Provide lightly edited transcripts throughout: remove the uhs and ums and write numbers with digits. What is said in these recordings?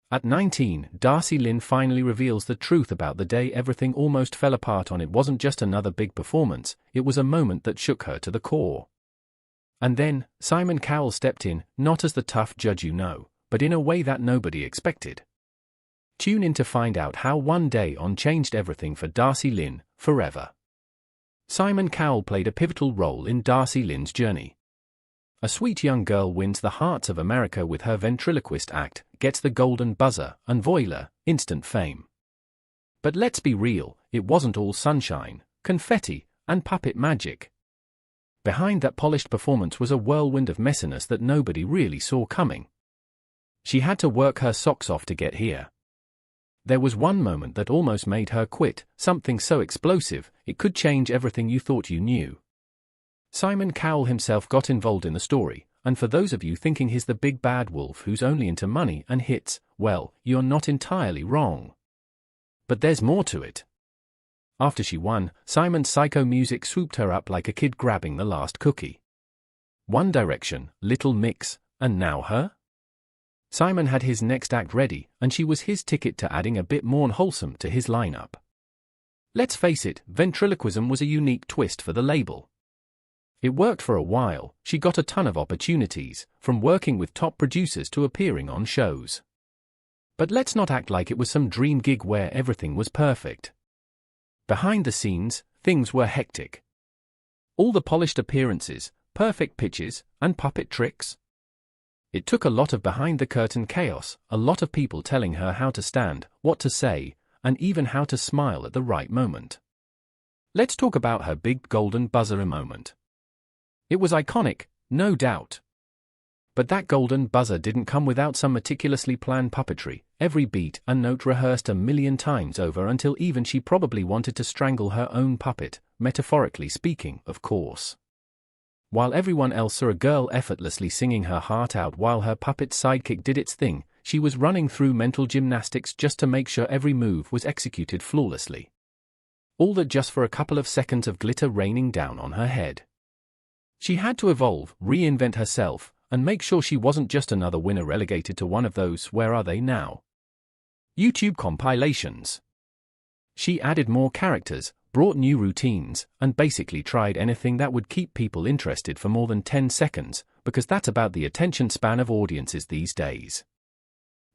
At 19, Darci Lynne finally reveals the truth about the day everything almost fell apart on. It wasn't just another big performance, it was a moment that shook her to the core. And then, Simon Cowell stepped in, not as the tough judge you know, but in a way that nobody expected. Tune in to find out how one day on changed everything for Darci Lynne, forever. Simon Cowell played a pivotal role in Darci Lynne's journey. A sweet young girl wins the hearts of America with her ventriloquist act, gets the golden buzzer, and voila, instant fame. But let's be real, it wasn't all sunshine, confetti, and puppet magic. Behind that polished performance was a whirlwind of messiness that nobody really saw coming. She had to work her socks off to get here. There was one moment that almost made her quit, something so explosive, it could change everything you thought you knew. Simon Cowell himself got involved in the story, and for those of you thinking he's the big bad wolf who's only into money and hits, well, you're not entirely wrong. But there's more to it. After she won, Simon's psycho music swooped her up like a kid grabbing the last cookie. One Direction, Little Mix, and now her? Simon had his next act ready, and she was his ticket to adding a bit more wholesome to his lineup. Let's face it, ventriloquism was a unique twist for the label. It worked for a while, she got a ton of opportunities, from working with top producers to appearing on shows. But let's not act like it was some dream gig where everything was perfect. Behind the scenes, things were hectic. All the polished appearances, perfect pitches, and puppet tricks. It took a lot of behind-the-curtain chaos, a lot of people telling her how to stand, what to say, and even how to smile at the right moment. Let's talk about her big golden buzzer moment. It was iconic, no doubt. But that golden buzzer didn't come without some meticulously planned puppetry, every beat and note rehearsed a million times over until even she probably wanted to strangle her own puppet, metaphorically speaking, of course. While everyone else saw a girl effortlessly singing her heart out while her puppet sidekick did its thing, she was running through mental gymnastics just to make sure every move was executed flawlessly. All that just for a couple of seconds of glitter raining down on her head. She had to evolve, reinvent herself, and make sure she wasn't just another winner relegated to one of those "Where Are They Now?" YouTube compilations. She added more characters, brought new routines, and basically tried anything that would keep people interested for more than 10 seconds, because that's about the attention span of audiences these days.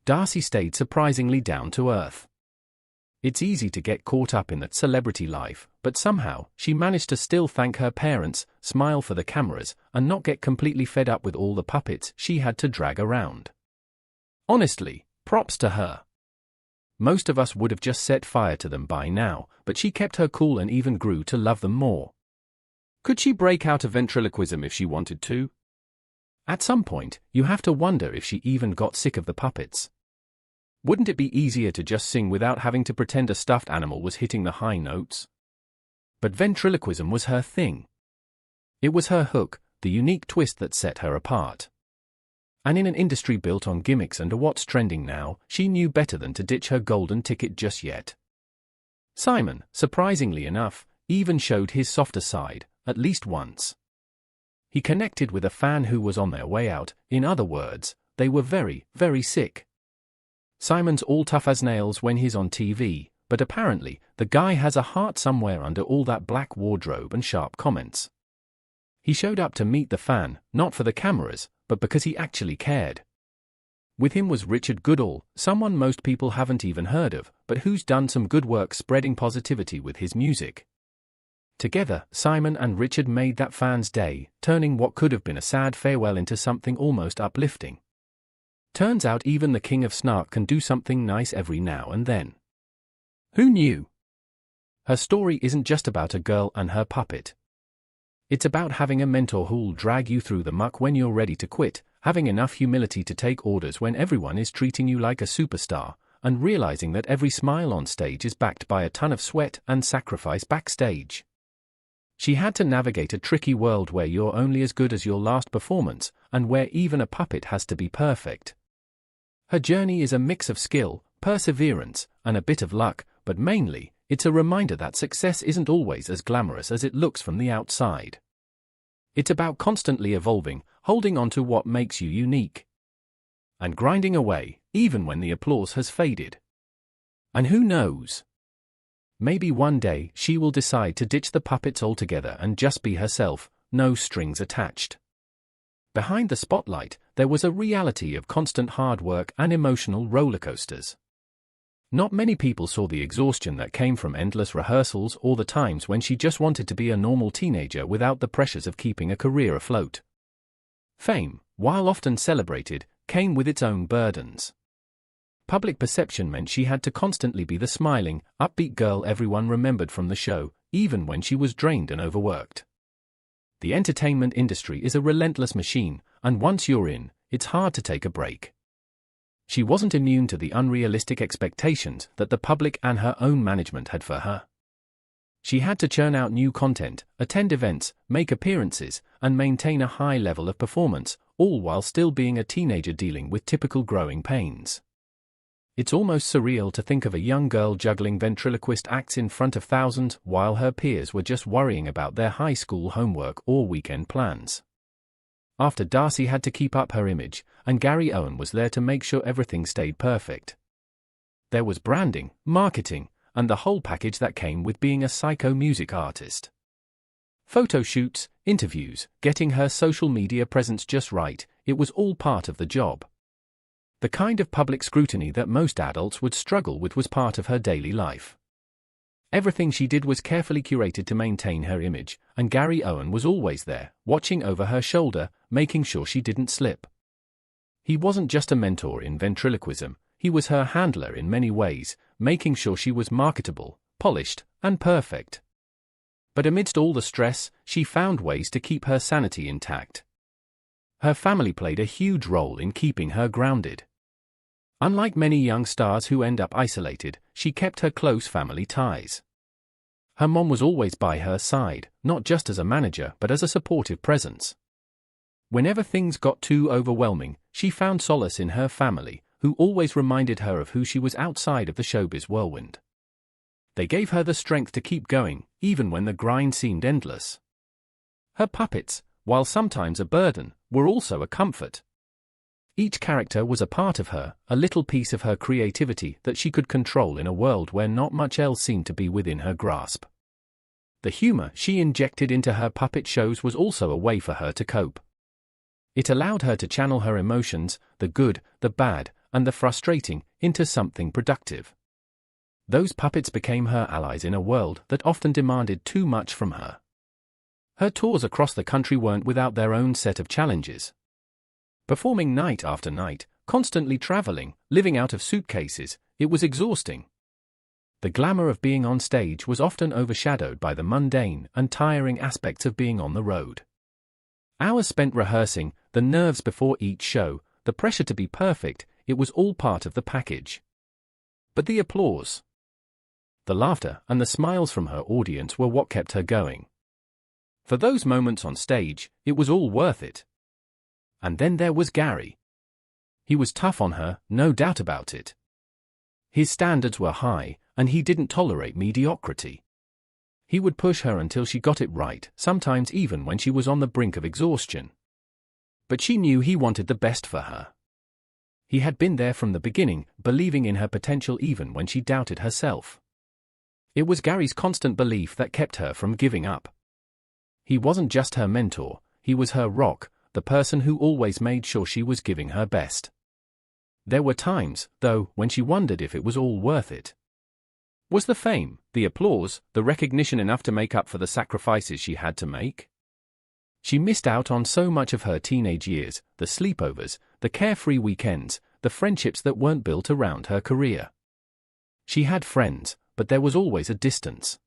Darci stayed surprisingly down to earth. It's easy to get caught up in that celebrity life, but somehow, she managed to still thank her parents, smile for the cameras, and not get completely fed up with all the puppets she had to drag around. Honestly, props to her. Most of us would have just set fire to them by now, but she kept her cool and even grew to love them more. Could she break out of ventriloquism if she wanted to? At some point, you have to wonder if she even got sick of the puppets. Wouldn't it be easier to just sing without having to pretend a stuffed animal was hitting the high notes? But ventriloquism was her thing. It was her hook, the unique twist that set her apart. And in an industry built on gimmicks and what's trending now, she knew better than to ditch her golden ticket just yet. Simon, surprisingly enough, even showed his softer side, at least once. He connected with a fan who was on their way out, in other words, they were very, very sick. Simon's all tough as nails when he's on TV, but apparently, the guy has a heart somewhere under all that black wardrobe and sharp comments. He showed up to meet the fan, not for the cameras, but because he actually cared. With him was Richard Goodall, someone most people haven't even heard of, but who's done some good work spreading positivity with his music. Together, Simon and Richard made that fan's day, turning what could have been a sad farewell into something almost uplifting. Turns out even the king of snark can do something nice every now and then. Who knew? Her story isn't just about a girl and her puppet. It's about having a mentor who'll drag you through the muck when you're ready to quit, having enough humility to take orders when everyone is treating you like a superstar, and realizing that every smile on stage is backed by a ton of sweat and sacrifice backstage. She had to navigate a tricky world where you're only as good as your last performance, and where even a puppet has to be perfect. Her journey is a mix of skill, perseverance, and a bit of luck, but mainly, it's a reminder that success isn't always as glamorous as it looks from the outside. It's about constantly evolving, holding on to what makes you unique, and grinding away, even when the applause has faded. And who knows? Maybe one day she will decide to ditch the puppets altogether and just be herself, no strings attached. Behind the spotlight, there was a reality of constant hard work and emotional rollercoasters. Not many people saw the exhaustion that came from endless rehearsals or the times when she just wanted to be a normal teenager without the pressures of keeping a career afloat. Fame, while often celebrated, came with its own burdens. Public perception meant she had to constantly be the smiling, upbeat girl everyone remembered from the show, even when she was drained and overworked. The entertainment industry is a relentless machine, and once you're in, it's hard to take a break. She wasn't immune to the unrealistic expectations that the public and her own management had for her. She had to churn out new content, attend events, make appearances, and maintain a high level of performance, all while still being a teenager dealing with typical growing pains. It's almost surreal to think of a young girl juggling ventriloquist acts in front of thousands while her peers were just worrying about their high school homework or weekend plans. After Darci had to keep up her image, and Gary Owen was there to make sure everything stayed perfect. There was branding, marketing, and the whole package that came with being a psycho music artist. Photo shoots, interviews, getting her social media presence just right, it was all part of the job. The kind of public scrutiny that most adults would struggle with was part of her daily life. Everything she did was carefully curated to maintain her image, and Gary Owen was always there, watching over her shoulder, making sure she didn't slip. He wasn't just a mentor in ventriloquism, he was her handler in many ways, making sure she was marketable, polished, and perfect. But amidst all the stress, she found ways to keep her sanity intact. Her family played a huge role in keeping her grounded. Unlike many young stars who end up isolated, she kept her close family ties. Her mom was always by her side, not just as a manager but as a supportive presence. Whenever things got too overwhelming, she found solace in her family, who always reminded her of who she was outside of the showbiz whirlwind. They gave her the strength to keep going, even when the grind seemed endless. Her puppets, while sometimes a burden, were also a comfort. Each character was a part of her, a little piece of her creativity that she could control in a world where not much else seemed to be within her grasp. The humor she injected into her puppet shows was also a way for her to cope. It allowed her to channel her emotions, the good, the bad, and the frustrating, into something productive. Those puppets became her allies in a world that often demanded too much from her. Her tours across the country weren't without their own set of challenges. Performing night after night, constantly traveling, living out of suitcases, it was exhausting. The glamour of being on stage was often overshadowed by the mundane and tiring aspects of being on the road. Hours spent rehearsing, the nerves before each show, the pressure to be perfect, it was all part of the package. But the applause, the laughter, and the smiles from her audience were what kept her going. For those moments on stage, it was all worth it. And then there was Gary. He was tough on her, no doubt about it. His standards were high, and he didn't tolerate mediocrity. He would push her until she got it right, sometimes even when she was on the brink of exhaustion. But she knew he wanted the best for her. He had been there from the beginning, believing in her potential even when she doubted herself. It was Gary's constant belief that kept her from giving up. He wasn't just her mentor, he was her rock, the person who always made sure she was giving her best. There were times, though, when she wondered if it was all worth it. Was the fame, the applause, the recognition enough to make up for the sacrifices she had to make? She missed out on so much of her teenage years, the sleepovers, the carefree weekends, the friendships that weren't built around her career. She had friends, but there was always a distance.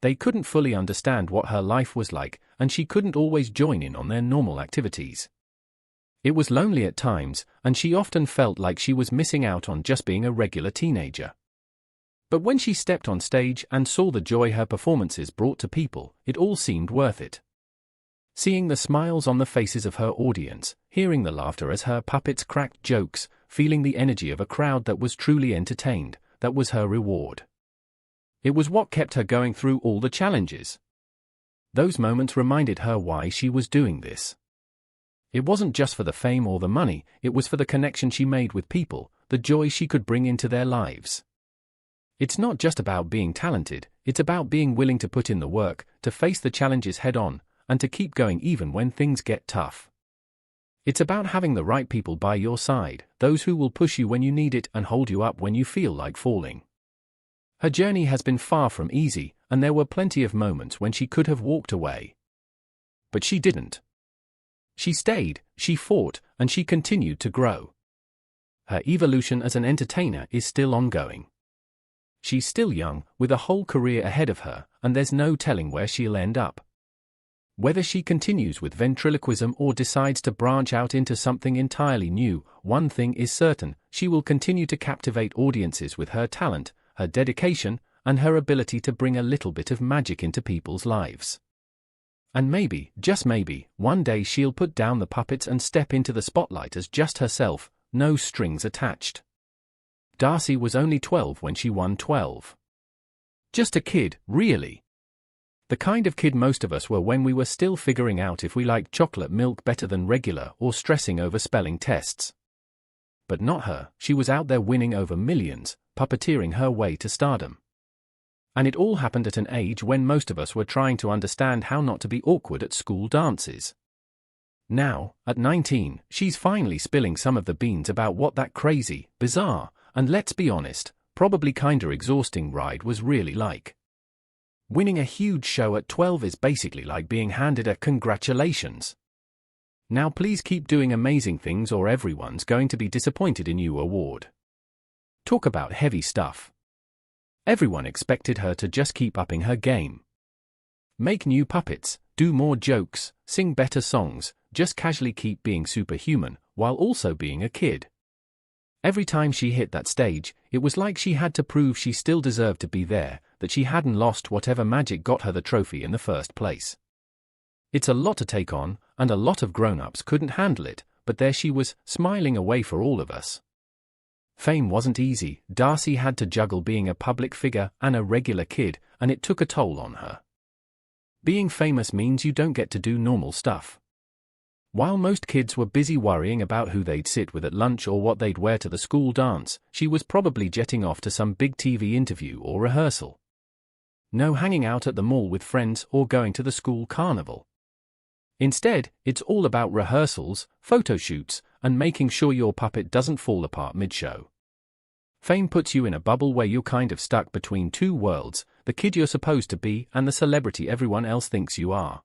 They couldn't fully understand what her life was like, and she couldn't always join in on their normal activities. It was lonely at times, and she often felt like she was missing out on just being a regular teenager. But when she stepped on stage and saw the joy her performances brought to people, it all seemed worth it. Seeing the smiles on the faces of her audience, hearing the laughter as her puppets cracked jokes, feeling the energy of a crowd that was truly entertained, that was her reward. It was what kept her going through all the challenges. Those moments reminded her why she was doing this. It wasn't just for the fame or the money, it was for the connection she made with people, the joy she could bring into their lives. It's not just about being talented, it's about being willing to put in the work, to face the challenges head-on, and to keep going even when things get tough. It's about having the right people by your side, those who will push you when you need it and hold you up when you feel like falling. Her journey has been far from easy, and there were plenty of moments when she could have walked away. But she didn't. She stayed, she fought, and she continued to grow. Her evolution as an entertainer is still ongoing. She's still young, with a whole career ahead of her, and there's no telling where she'll end up. Whether she continues with ventriloquism or decides to branch out into something entirely new, one thing is certain, she will continue to captivate audiences with her talent, her dedication, and her ability to bring a little bit of magic into people's lives. And maybe, just maybe, one day she'll put down the puppets and step into the spotlight as just herself, no strings attached. Darci was only 12 when she won 12. Just a kid, really. The kind of kid most of us were when we were still figuring out if we liked chocolate milk better than regular or stressing over spelling tests. But not her, she was out there winning over millions, puppeteering her way to stardom. And it all happened at an age when most of us were trying to understand how not to be awkward at school dances. Now, at 19, she's finally spilling some of the beans about what that crazy, bizarre, and let's be honest, probably kinda exhausting ride was really like. Winning a huge show at 12 is basically like being handed a congratulations. Now please keep doing amazing things or everyone's going to be disappointed in you award. Talk about heavy stuff. Everyone expected her to just keep upping her game. Make new puppets, do more jokes, sing better songs, just casually keep being superhuman, while also being a kid. Every time she hit that stage, it was like she had to prove she still deserved to be there, that she hadn't lost whatever magic got her the trophy in the first place. It's a lot to take on, and a lot of grown-ups couldn't handle it, but there she was, smiling away for all of us. Fame wasn't easy. Darci had to juggle being a public figure and a regular kid, and it took a toll on her. Being famous means you don't get to do normal stuff. While most kids were busy worrying about who they'd sit with at lunch or what they'd wear to the school dance, she was probably jetting off to some big TV interview or rehearsal. No hanging out at the mall with friends or going to the school carnival. Instead, it's all about rehearsals, photo shoots, and making sure your puppet doesn't fall apart mid-show. Fame puts you in a bubble where you're kind of stuck between two worlds, the kid you're supposed to be and the celebrity everyone else thinks you are.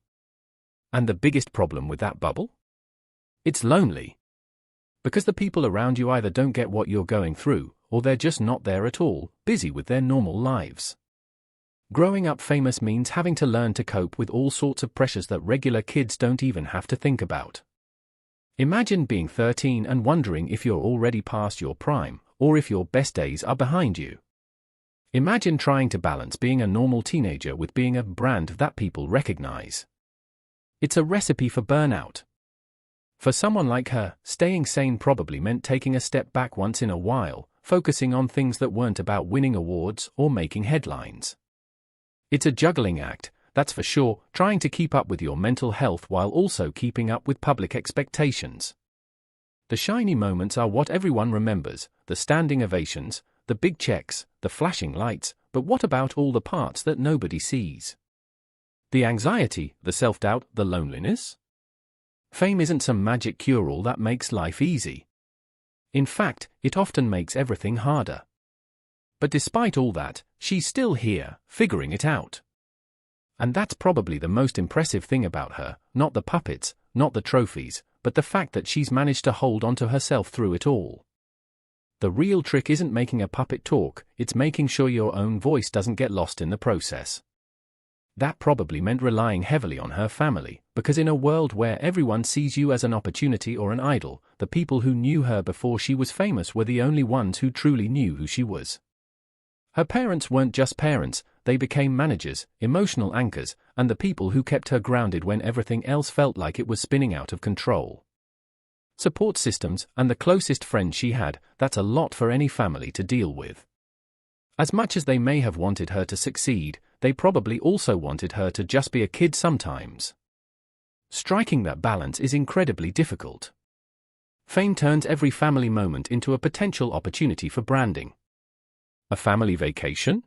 And the biggest problem with that bubble? It's lonely. Because the people around you either don't get what you're going through, or they're just not there at all, busy with their normal lives. Growing up famous means having to learn to cope with all sorts of pressures that regular kids don't even have to think about. Imagine being 13 and wondering if you're already past your prime, or if your best days are behind you. Imagine trying to balance being a normal teenager with being a brand that people recognize. It's a recipe for burnout. For someone like her, staying sane probably meant taking a step back once in a while, focusing on things that weren't about winning awards or making headlines. It's a juggling act, that's for sure, trying to keep up with your mental health while also keeping up with public expectations. The shiny moments are what everyone remembers, the standing ovations, the big checks, the flashing lights, but what about all the parts that nobody sees? The anxiety, the self-doubt, the loneliness? Fame isn't some magic cure-all that makes life easy. In fact, it often makes everything harder. But despite all that, she's still here, figuring it out. And that's probably the most impressive thing about her, not the puppets, not the trophies, but the fact that she's managed to hold onto herself through it all. The real trick isn't making a puppet talk, it's making sure your own voice doesn't get lost in the process. That probably meant relying heavily on her family, because in a world where everyone sees you as an opportunity or an idol, the people who knew her before she was famous were the only ones who truly knew who she was. Her parents weren't just parents, they became managers, emotional anchors, and the people who kept her grounded when everything else felt like it was spinning out of control. Support systems, and the closest friends she had, that's a lot for any family to deal with. As much as they may have wanted her to succeed, they probably also wanted her to just be a kid sometimes. Striking that balance is incredibly difficult. Fame turns every family moment into a potential opportunity for branding. A family vacation?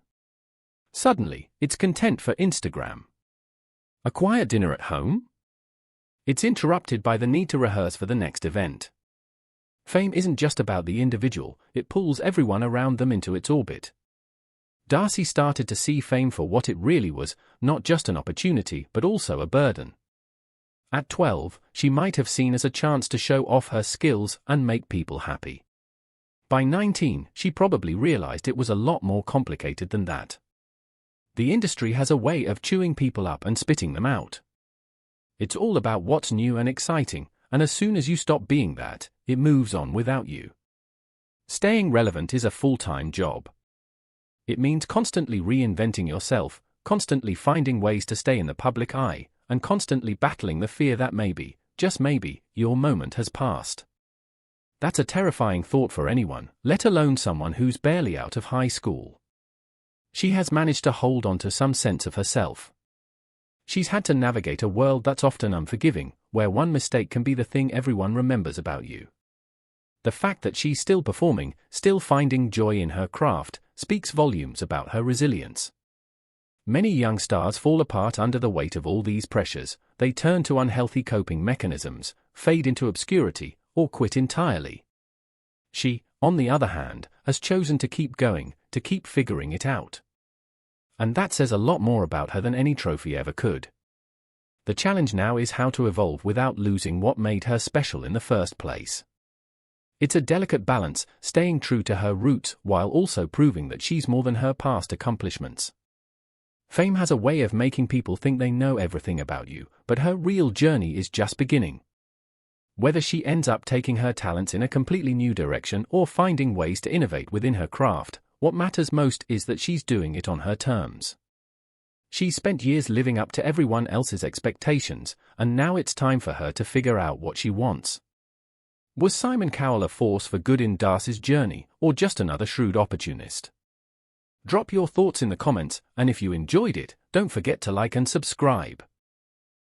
Suddenly, it's content for Instagram. A quiet dinner at home? It's interrupted by the need to rehearse for the next event. Fame isn't just about the individual, it pulls everyone around them into its orbit. Darci started to see fame for what it really was, not just an opportunity but also a burden. At 12, she might have seen as a chance to show off her skills and make people happy. By 19, she probably realized it was a lot more complicated than that. The industry has a way of chewing people up and spitting them out. It's all about what's new and exciting, and as soon as you stop being that, it moves on without you. Staying relevant is a full-time job. It means constantly reinventing yourself, constantly finding ways to stay in the public eye, and constantly battling the fear that maybe, just maybe, your moment has passed. That's a terrifying thought for anyone, let alone someone who's barely out of high school. She has managed to hold on to some sense of herself. She's had to navigate a world that's often unforgiving, where one mistake can be the thing everyone remembers about you. The fact that she's still performing, still finding joy in her craft, speaks volumes about her resilience. Many young stars fall apart under the weight of all these pressures. They turn to unhealthy coping mechanisms, fade into obscurity, or quit entirely. She, on the other hand, has chosen to keep going, to keep figuring it out. And that says a lot more about her than any trophy ever could. The challenge now is how to evolve without losing what made her special in the first place. It's a delicate balance, staying true to her roots while also proving that she's more than her past accomplishments. Fame has a way of making people think they know everything about you, but her real journey is just beginning. Whether she ends up taking her talents in a completely new direction or finding ways to innovate within her craft, what matters most is that she's doing it on her terms. She's spent years living up to everyone else's expectations, and now it's time for her to figure out what she wants. Was Simon Cowell a force for good in Darci's journey, or just another shrewd opportunist? Drop your thoughts in the comments, and if you enjoyed it, don't forget to like and subscribe.